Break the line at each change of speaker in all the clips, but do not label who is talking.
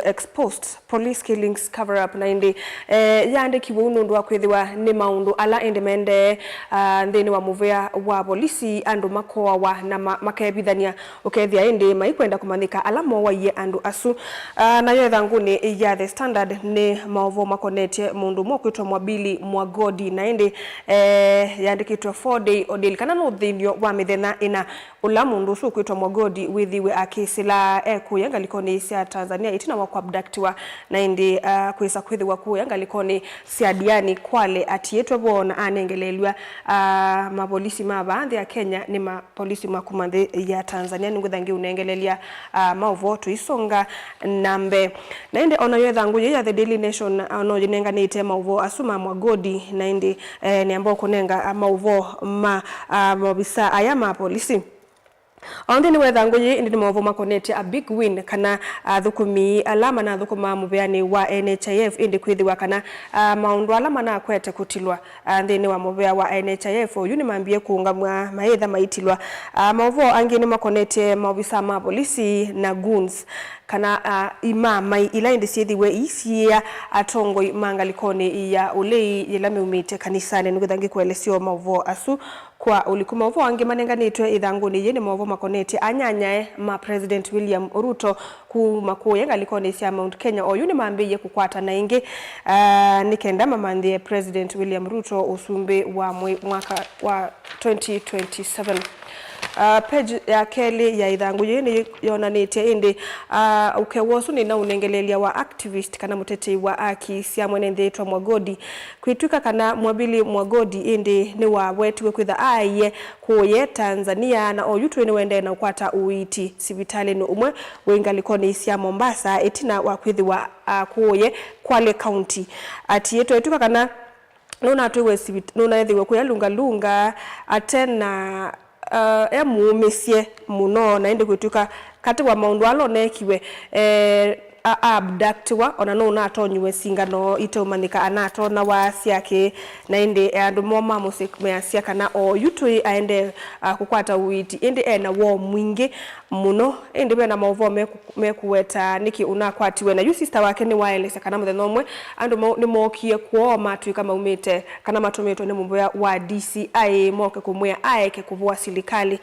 exposed police killings cover up na indi yande kiwunu ndo akwithiwa ni maundu ala indemende ndeni wa muvea wa polisi andu makoa wa na makebithania ukethia indi maikwenda kumanika ala mowa ye andu asu na yetha nguni ya The Standard ni maovo makonetie mundu mokwitwa Mwabili Mwagodi na indi yandikitwa 4-day ordeal kana no thinio wa mithena ina ula mundu su kwitwa Mwagodi withiwe akisila kuyenga likoni cia Tanzania itina wa abductiwa na indi kwisa kwithiwa kuyenga likoni cia Diani Kwale atietwe bona anengelelwa mapolisi mabaadhi ya Kenya ni mapolisi makumande ya Tanzania ninguthangi unengelelia maovo tuisonga nambe na indi ona yetha nguye ya The Daily Nation ono jinenganite maovo asuma Mwagodi na indi ni ambao kunenga maovo mobisa aya mapolisi Ondi ni wetha nguyi indi ni maovo makonete a big win kana thukumi alama na thukuma mubeani wa NHIF indi kwithiwa kana maundu alama na kwete kutilwa ndini wa mubea wa NHIF yuni mambie kuungamwa maitha maitilwa maovo angi ni makonete maobisa ma polisi na goons kana imama ila indi siethiwe isia atongo mangalikoni ya ulei yelame umite kanisani nuguthangi kuelesio maovo asu kwa ulikuma maovo angi manenganitwe ithanguni yeni maovo makonete anyanyae ma President William Ruto kumakuyenga likoni sia Mount Kenya oyuni mambiye kukwata na ingi nikenda mamandie President William Ruto usumbe wa mwaka wa 2027 page ya Kelly ya idhangu yini yonanite indi ukewosu ni na unengelelia wa activist kana mutete wa aki sia mwenende itwa Mwagodi kwituka kana Mwabili Mwagodi indi ni wa wetu kwitha aiye kuye Tanzania na oyutu ni wende na ukwata uiti sibitali no umwe wengalikoni sia Mombasa itina wa kwithiwa kuye Kwale County ati yetu etuka kana nuna tuwe sibitali nuna ethiwe kuya lunga atena mumesie muno na indi kwituka kati wa maundu alo nekiwe abductiwa ona no na atonywe singano itomanika anato na wasiake na indi andu moma musikmeasia kana o yutui aende kukwata uiti indi ena wo mwingi muno indi bena maovo mekuweta niki unakwatiwe na yu sister wake ni waelesa kana muthenomwe andu ni mokie kuoma tu kama umite kana matometo ni mumboya wa DCI moke kumwea aeke kuvua silikali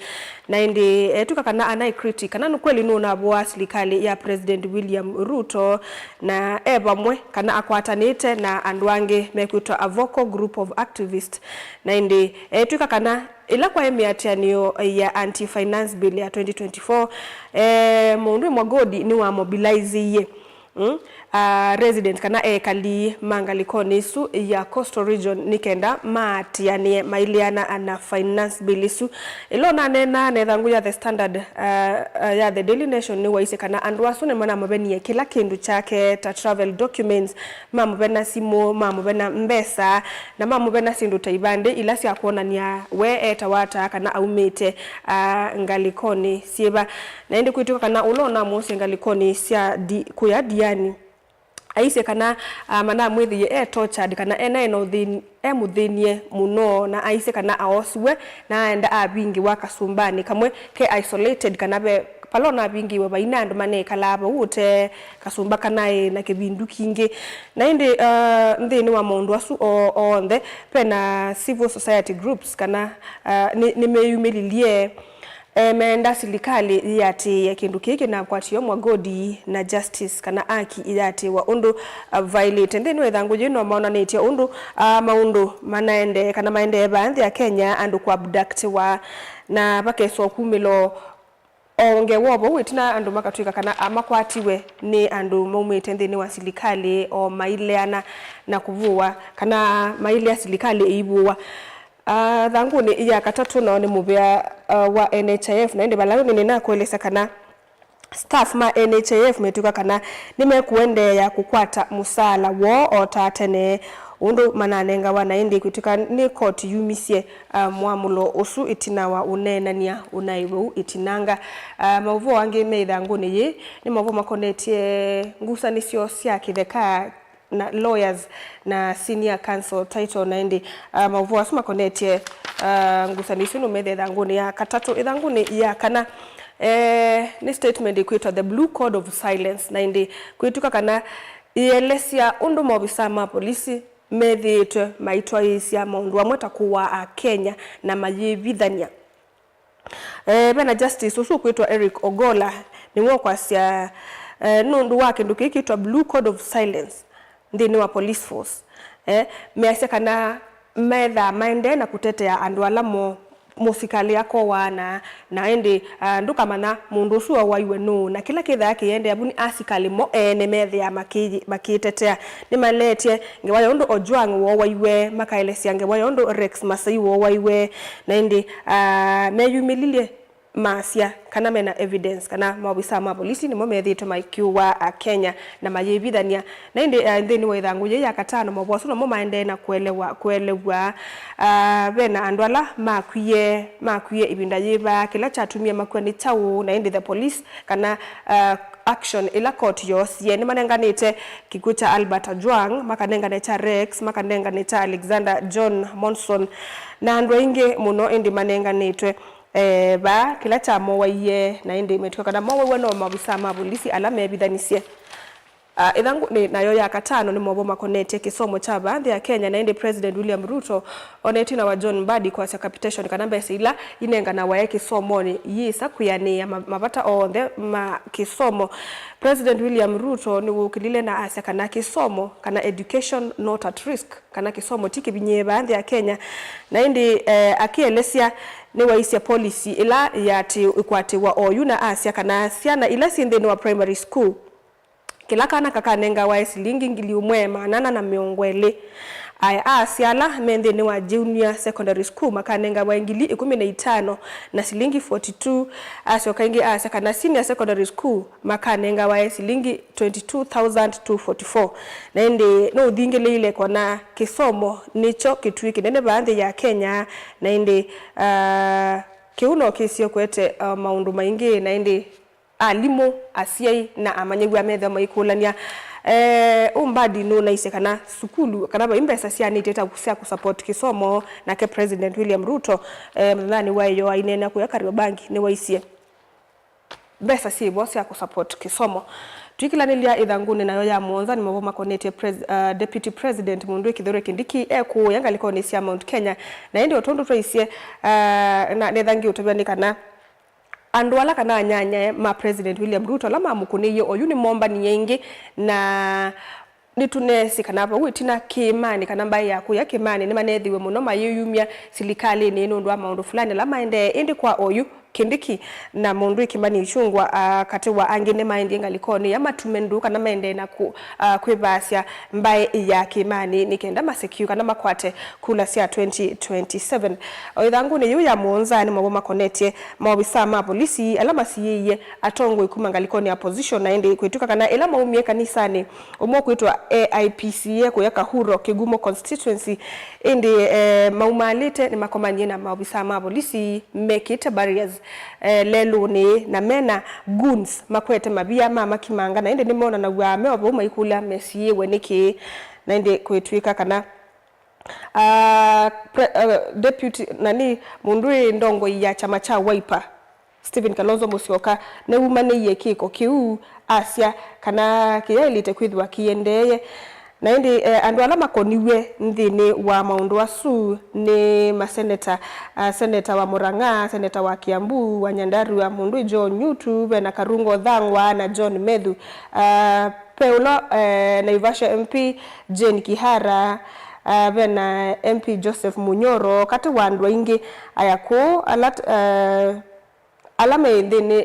na indi tuka kana anai critic kana nukweli nuna bua silikali ya President William Ruto na ebamwe kana akwatanite na andwange mekwitwa a vocal group of activists na indi tuka kana ila kwa emiatianio ya anti-finance bill ya 2024 mundu Mwagodi ni wa mobilize ye resident kana kali mangalikoni su ya Coastal Region nikenda maatianie mailiana ana finance bill su ilona nena nethangu ya The Standard ya The Daily Nation ni waise kana andwasu ne mana mabeni kila kindu chake ta travel documents mamubena simu mamubena mbesa na mamubena sindu taibande ila si akuona nia we etawata kana aumete ngalikoni sieba na indi kuituka kana ulona musi ngalikoni sia kuya Diani aise kana mana mwithie tortured kana eno muthinie muno na aise kana aoswe na enda abingi wa Kasumbani kamwe ke isolated kana be palona abingi wa baina andu mane kalaba ute Kasumba kana na kebindu kingi na indi ndini wa mundu asu onde pena civil society groups kana ni meyumelilie meenda silikali yati ya kindu kiki na kwatiyo Mwagodi na justice kana aki yati wa undu violate ndeni wethangu jino maona netia undu maundu manaende kana maende baadhi ya Kenya andu kwa abductiwa na pakeswa kumilo onge wobo witina andu makatuika kana amakwatiwe ni andu maumite ndeni wa silikali o maileana na kuvua kana maile ya silikali eibuwa thangu ni ya katatu na ni mubea wa NHIF na indi balangu ni na kuelesa kana staff ma NHIF metuka kana nimekuende ya kukwata musala wo otatene undu mananenga wana indi kutuka ni court yumisie mwamulo usu itinawa unenania unaiwe itinanga mavuo wange meithangu ni mavuo makonetie ngusanisio cia kitheka na lawyers na senior counsel title na indi mavuo asuma konetie ngusanisio no methe thanguni ya katatu ithanguni ya kana ni statement ikwitwa the blue code of silence na indi kwituka kana ielesia undu maobisa ma polisi methitwe maitwa isia maundu amwe takuwa a Kenya na mayivithania. Bena justice usu kwitwa Eric Ogola niwo kwasia nundu wake ndukikitwa blue code of silence ndini wa police force. Measia kana metha maende na kutetea andu alamo musikali yako wana na ende ndukamana mundu usu waiwe no na kila kitha yake yende abuni asikali mo ene methe ya makitetea ni maletie ngewayo ndo Ojwang wo waiwe makaelesia ngewayo ndo Rex Masai wo waiwe na ende meyumililie masia kana mena evidence kana mawisa ma polisi ni momethito maikiwa Kenya na mayebithania na inde ndeni wa ithangu ya katano mabwaso no maende na kuelewa bena andwala makwiye ibinda yiba kila chatumia makweni tau na inde the police kana action ila court yosie ni manenganite kikucha Albert Ojwang makanenganita Rex makanenganita Alexander John Monson na andwa inge muno indi manenganitwe ba kila chamo waiye na indi metuka kana mawe no mabisa ma polisi ala mebithanisie ithangu ni nayo ya katano ni mobo makonete kisomo cha baadhi ya Kenya na indi President William Ruto oneti na wa John Mbadi kwa capitation kana mbesa ila inenga na wae kisomo ni yisa kuyani mabata onde ma kisomo. President William Ruto ni wukilile na asa kana kisomo kana education not at risk kana kisomo tiki binye baadhi ya Kenya na indi akielesia ni waisia policy ila yati ikwati wa oyu na asia kana siana ila sindeni wa primary school kila kana kakanenga wa silingi ngili umwema nana na miongwele aya asiala mendeni wa junior secondary school makanenga wa ngili 15 na silingi 42 asio kaingi asa kana senior secondary school makanenga wa silingi 22,244 na indi no dhingile ile kona kisomo nicho kitwiki nene baadhi ya Kenya na indi kiuno kisio kwete maundu maingi na indi alimu asiai na amanyegwa metha maikulania Mbadi no na isekana sukulu kana ba imbesa sia ni teta kusia kusupport kisomo na ke President William Ruto mthani wayo ainena kuya Kariobangi ni waisie besa si bosi ya kusupport kisomo twikilanilia ithanguni nayo ya muonza ni maboma konete Deputy President Mundu Kithure Kindiki ku yangaliko ni sia Mount Kenya na indi otondo twaisie na nethangi utobianikana andwala kana nyanya ma President William Ruto lama mukuniye oyu ni momba ni yengi na nitunesi kanapa witina kimani kanamba yaku ya kimani ni manethiwe muno mayuyumia silikali ni nundu wa maundu fulani lama indi kwa oyu Kindiki na mundu ikimani ichungwa kati wa angine maindi ngalikoni ya matumendu kana maende na kwibasia mbae ya kimani nikenda masekiu kana makwate kula sia 2027 oithangu ni yu ya muonza ni maboma konetie mawabisa ma polisi alama siye atongo ikuma ngalikoni ya position na indi kuituka kana ila maumie kanisani umo kuitwa AIPCA kuyaka huro Kigumo constituency indi maumalite ni makomanye na mawabisa ma polisi make barriers lelu ni na mena goons makwete mabia mama kimanga na inde nimona na wame wabo maikula mesie weniki na inde kwetwika kana deputy nani Mundui ndongo ya chama cha Wiper Stephen Kalonzo Musyoka na umane yekiko kiu asia kana kielite kwithwa kiendeye na indi andwala makoniwe ndini wa maundu asu ni maseneta seneta wa Murang'a, seneta wa Kiambu, wa Nyandarua Mundu John Nyutu na Karungo Thangwa na John Medhu Peulo Naivasha MP Jane Kihara na MP Joseph Munyoro kati wandu ingi ayako alame ndini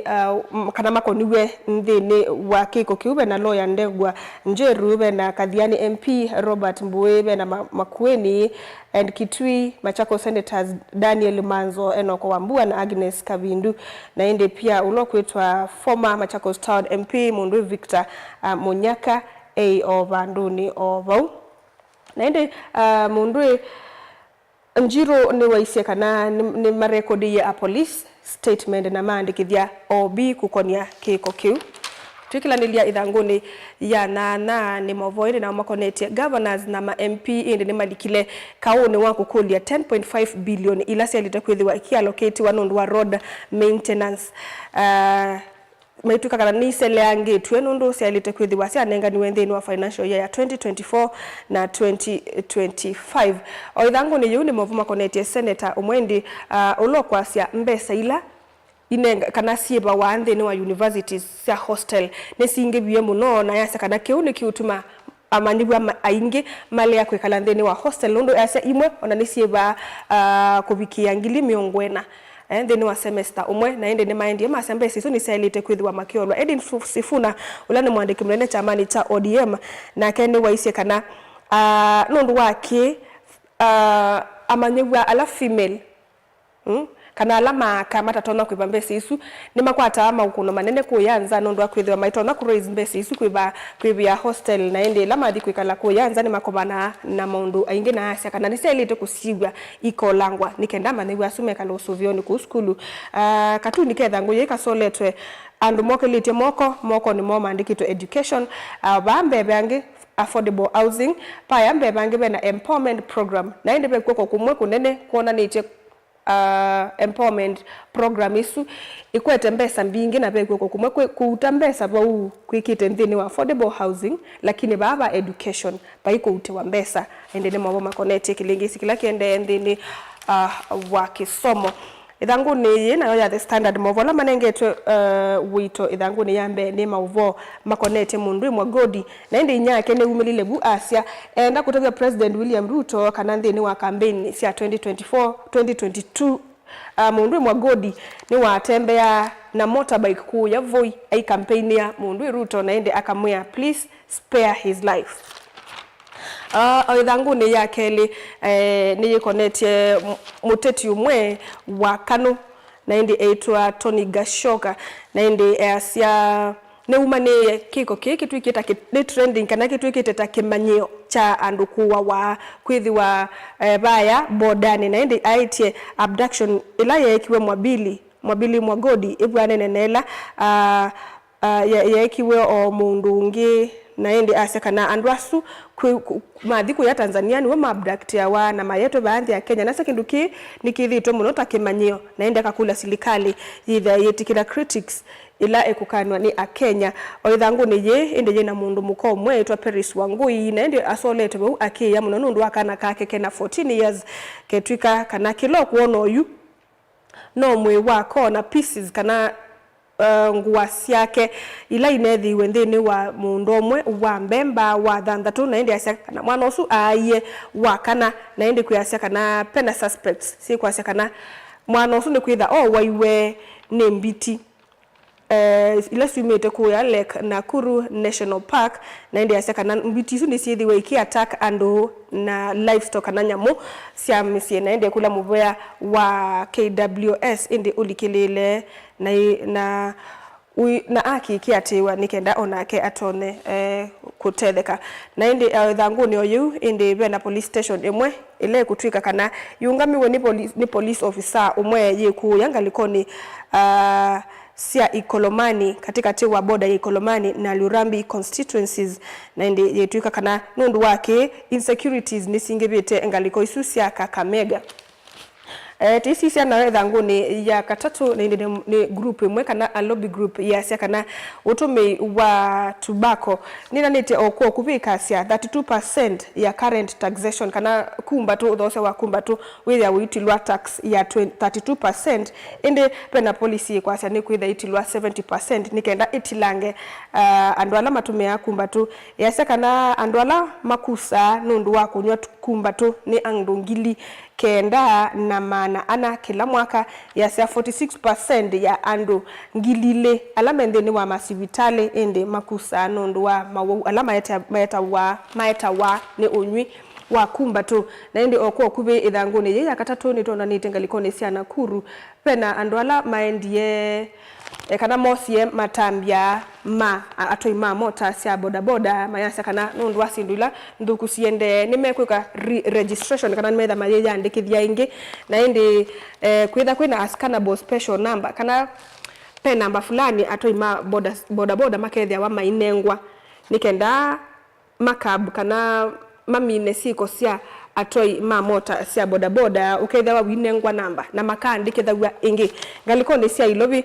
kana makoniwe ndini wa kiko kiube na lawyer Ndegwa Njeru na Kadhiani MP Robert Mbuwe na Makueni and Kitui Machakos Senators Daniel Manzo Enoko Wambua na Agnes Kabindu na inde pia ulokuitwa former Machakos Town MP Mundu Victor Munyaka Ovanduni Ovau na inde Mundu Njiro ni waisia kana ni marekodi ya police statement na maandikithia OB kukonia kiko kiu twikilanilia ithanguni ya na ni mavoidi na makonetie governors na ma MP indi ni malikile kauni wa kukulia 10.5 billion ila sialite kwithiwa ikiallocate wanundu wa road maintenance maituka kana ni sele angitwe nundu sialite kwithiwa sianenga ni wendeni wa financial year ya 2024 na 2025 o ithanguni yu ni movuma konetie senator umwendi ulokwa sia mbesa ila inenga kana sieba wa nthini wa universities cia hostel nesingebiye muno na yasa kana kiuni kiutuma amanibwa aingi mali ya kwikala nthini wa hostel nundu yasa imwe ona nisieba kubikia ngili miongwena nthini wa semester umwe na ende ni maendie masembesi isu ni selite kwithwa makiolwa Edin Sifuna ula ni mwandiki mnene chamani cha ODM na kene waise kana nundu wake amanyibwa ala female kana alama kama tatona kwiba mbesi isu ni makwata ama ukuno manene kuyanza nundu akwithwa maitona ku raise mbesi isu kwibia hostel na ende lama di kwikala kuyanza ni makobana na maundu aingi na asia kana niselite kusigwa iko langwa nikenda manegwa asume kala usuvioni ku skulu katu niketha nguye kasoletwe andu mokelite moko ni moma andikito education bambe bangi affordable housing paya mbe bangi bena empowerment program na ende be kwoko kumwe kunene kuona niche empowerment program isu ikwete mbesa mbingi na pekwe kumwe kutambesa bau kwikite nthini wa affordable housing lakini baba education baiko utewa mbesa ende nemo makonete kilingisi kila kiende nthini wa kisomo ithanguni na ya the standard movola manengetwe wito ithanguni yambe ni mauvo makonete mundu imwe godi na indi nyake ne umilile bu asia enda kutavya President William Ruto kana nthini wa campaign cia 2024 2022 mundu imwe godi ni watembea na motorbike kuu ya Voi ai campaign ya mundu Ruto na ende akamwea please spare his life ithanguni ya keli ni yikonetie muteti umwe wa Kanu na indi eitwa Tony Gashoka na indi asia ne umane kiko kiki twikita ki trending kana kitwikite ta kimanyio cha andu kuwa wa kwithiwa baya bodani na indi aitie abduction ila yekiwe mwabili mwagodi ibwane nenela yekiwe o mundu ungi na indi asia kana andwasu mathiku ya Tanzania niwe maabductia wa na mayeto baadhi ya Kenya na sekinduki nikithito muno takimanyio na indi akakula silikali yitha yetikira critics ila ekukanwa ni a Kenya o ithanguni ye indi ye na mundu mukomwe etwa Paris Wangui na indi asolete bu akiya muno nundu akana kake kena 14 years ketwika kana kilo kuono yu no mwe wako na pieces kana nguasi yake ila inethi wendeni wa mundu omwe wa mbemba wa thanthatu na indi asia kana mwana usu aiye wa kana na indi kuyasia kana pena suspects si kuasia kana mwana usu ni kwitha waiwe ni mbiti ila sumete kuya Lake Nakuru National Park na indi asia kana mbiti isu ni siethiwe iki attack andu na livestock na nyamu cia misie na indi kula muvoya wa KWS indi ulikilile na aki kiatiwa nikenda onake atone kutetheka na indi thanguni oyu indi bena police station imwe ile kutwika kana yungamiwe ni police officer umwe yiku yangalikoni sia Ikolomani katika tewa boda ya Ikolomani na Lurambi constituencies na indi yetwika kana nundu wake insecurities nisingebete ngaliko isusia Kakamega TCC na thanguni ya katatu na ni group imwe kana a lobby group ya sia kana utumi wa tobacco nina nite okwo kubika sia 32% ya current taxation kana kumba tu those wa kumba tu with ya witilwa tax ya 32% inde pena policy kwa sia ni kwitha itilwa 70% nikenda itilange andwala matumia kumba tu ya sia kana andwala makusa nundu wa kunywa kumba tu ni angdungili kenda na mana ana kila mwaka ya 46% ya andu ngilile alama ndeni wa masivitale ende makusa nundu wa mawu alama maeta wa ni unywi wa kumba tu na ende okwo kube ithanguni ye yakatatu ni tona nitengalikone cia Nakuru pena andwala maendie kana mosie matambia atoima mota cia boda mayasa kana nundu asindula nduku siende nimekwika registration kana nimetha maye yandikithia ingi na indi kwitha kwina ascanable special number kana pe namba fulani atoi ma boda makethia wa mainengwa nikenda makab kana mamine siko sia atoi ma mota sia boda ukethia wa winengwa namba na makandi kethawa ingi ngaliko ni sia ilobi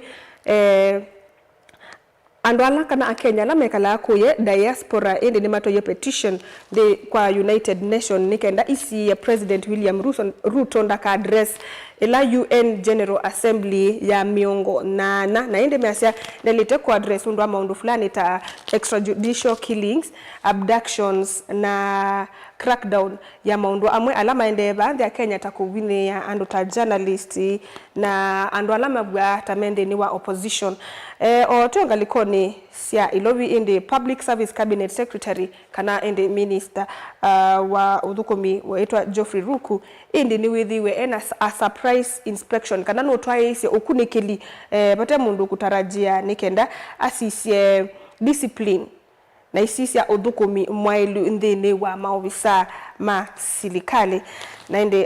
andwala kana akenya na mekala kuye diaspora ende ni mato ye petition de kwa United Nation nikenda isi ya President William Ruto ndaka address ila UN General Assembly ya miongo na ende measia nelite kwa address undwa maundu fulani ta extrajudicial killings, abductions na crackdown ya maundu amwe alama ende baadhi ya Kenya takuvini ya andu ta journalist na andu alama bwa tamende ni wa opposition otonga likoni sia ilobi indi Public Service Cabinet Secretary kana indi Minister wa udhukomi waitwa Geoffrey Ruku indi ni withiwe ena a surprise inspection kana no twaise okunikili bate mundu kutarajia nikenda asisi discipline na isisia udhukomi mwailu ndini wa maofisa ma silikali na indi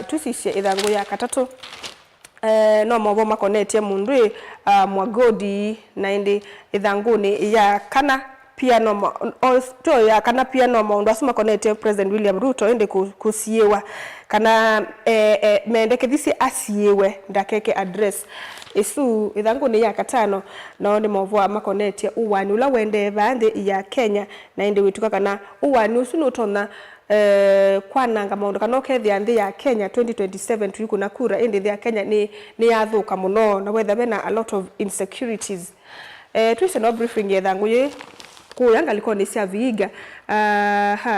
tusisi idhangu ya katatu no mwobo makonete mundu mwagodi na indi idhanguni ya kana pia no to ya kana pia no maundu asuma konete President William Ruto indi kusiewa kana meendeke thisi asiewe ndakeke address isu idhanguni ya katano na ndi mwobo makonete uwani ula wende bande ya Kenya na indi wituka kana uwani usunu utona kwa nanga maundu kana okethia nthi ya Kenya 2027 tuiku na kura indi nthi ya Kenya ni yathuka muno na wetha bena a lot of insecurities twise no briefing ya thangu ye kuyanga liko ni sia viiga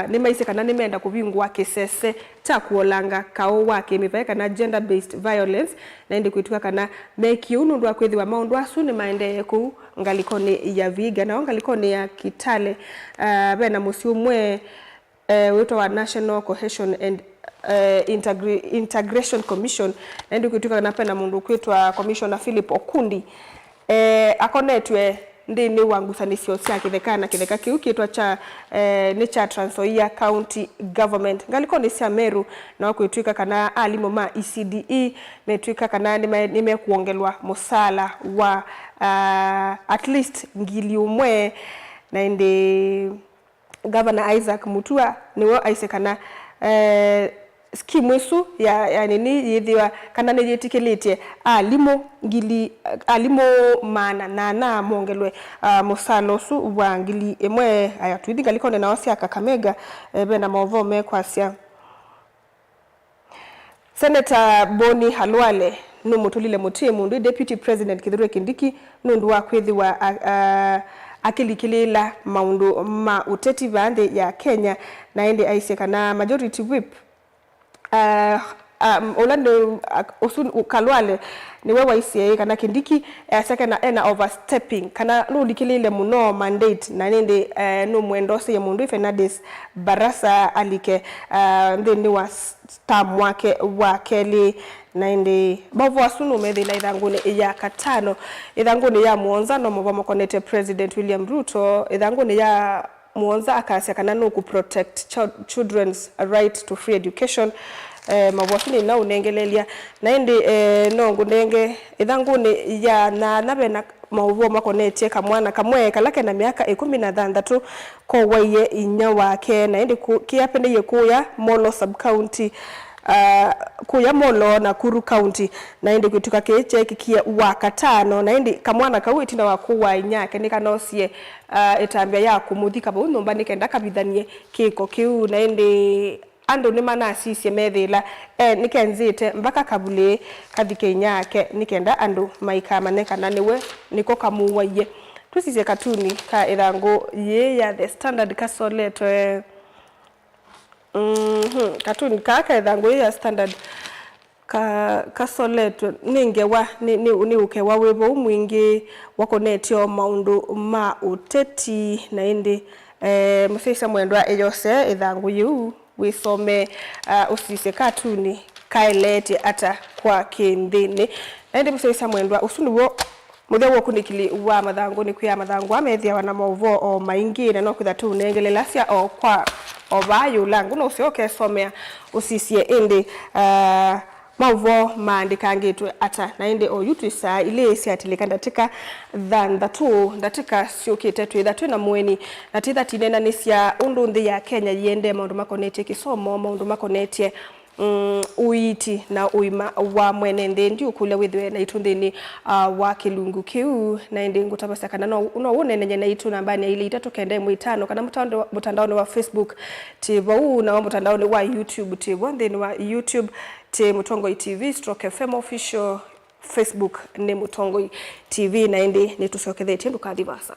ni maise kana nimenda kuvingwa kesese ta kuolanga kao wake mivaeka na gender based violence na indi kuituka kana meki unundu wa kwethiwa maundu asu ni maende ku ngaliko ni ya viiga na ngaliko ni ya Kitale bena musio mwe wito wa National Cohesion and Integration Commission ndio kutuka na pena mundu kwitwa Commissioner Philip Okundi akonetwe ndini wangusanisio cia kithekana kitheka kiu kitwa cha ni cha Trans Nzoia County Government ngaliko ni cia Meru na kwitwika kana alimo ma ECDE metwika kana nimekuongelwa musala wa at least ngili umwe na ndi Governor Isaac Mutua niwo aisekana skimu isu ya nini yithiwa kana ni yitikilite alimo mana na mongelwe musalo su wa ngili emwe ayatwithi ngaliko na osia Kakamega bena movo mekwasia Senator Boni Halwale numutulile mutimu ndi Deputy President Kithure Kindiki nundu wa kwithiwa akilikilila maundu ma uteti bande ya Kenya na indi aiseka na majority whip Orlando usun Kalwale ni wewa isi kana Kindiki seka na ena overstepping kana no likilile muno mandate na nindi no mwendose ya mundu Fernandes Barasa alike ndi wa stam wake wakeli na indi bavu asunu medhila idhanguni ya katano idhanguni ya muonza no mwobo konete President William Ruto idhanguni ya muonza akasya kana no ku protect children's right to free education mawafini na unengelelia na indi no ngunenge idhanguni ya na bena mwobo makonete kamwana kamwe kalake na miaka 16 ko waye inya wake na indi kiapende yekuya Molo sub county kuya Molo na Kuru County na indi kutuka keche kikia wakatano na indi kamwana kawitina wakuwa inyake nikanosie etambia ya kumuthika ba unomba nikenda kabithanie kiko kiu na indi ando ni mana asisi methila nikenzite mpaka kabule kathike inyake nikenda ando maika maneka na niwe niko kamuwaye tusise katuni ka irango ye ya The Standard kasoleto katuni kaka idhangu ya Standard kasoleto ningewa ni ukewa webo mwingi wakonetio maundu ma uteti na indi musisa mwendwa eyose idhangu yu wisome usise katuni kaelete ata kwa kindini na indi musisa mwendwa usunu muthewo kunikili wa mathangu ni kuya mathangu amethia wana movo o maingi na no kuthatu nengelela cia o kwa obayu langu no usioke somea usisie indi mauvo maandikangitwe ata na inde o YouTube saa ile siatilika ndatika thandatu ndatika siukite twitha twina mweni na titha tinena ni cia undu nthi ya Kenya yende maundu makonetie kisomo maundu makonetie uiti na uima wa mwene nthi ndi ukule withwe na itu nthini wa kilungu kiu na indi ngutabasa kana no unenenye na itu nambani ile 395 kana mutandao wa Facebook tivo na mutandao wa YouTube tivo nthini wa YouTube te Mutongoi TV /FM official Facebook ne Mutongoi TV na indi ni tusokethetie ndukathivasa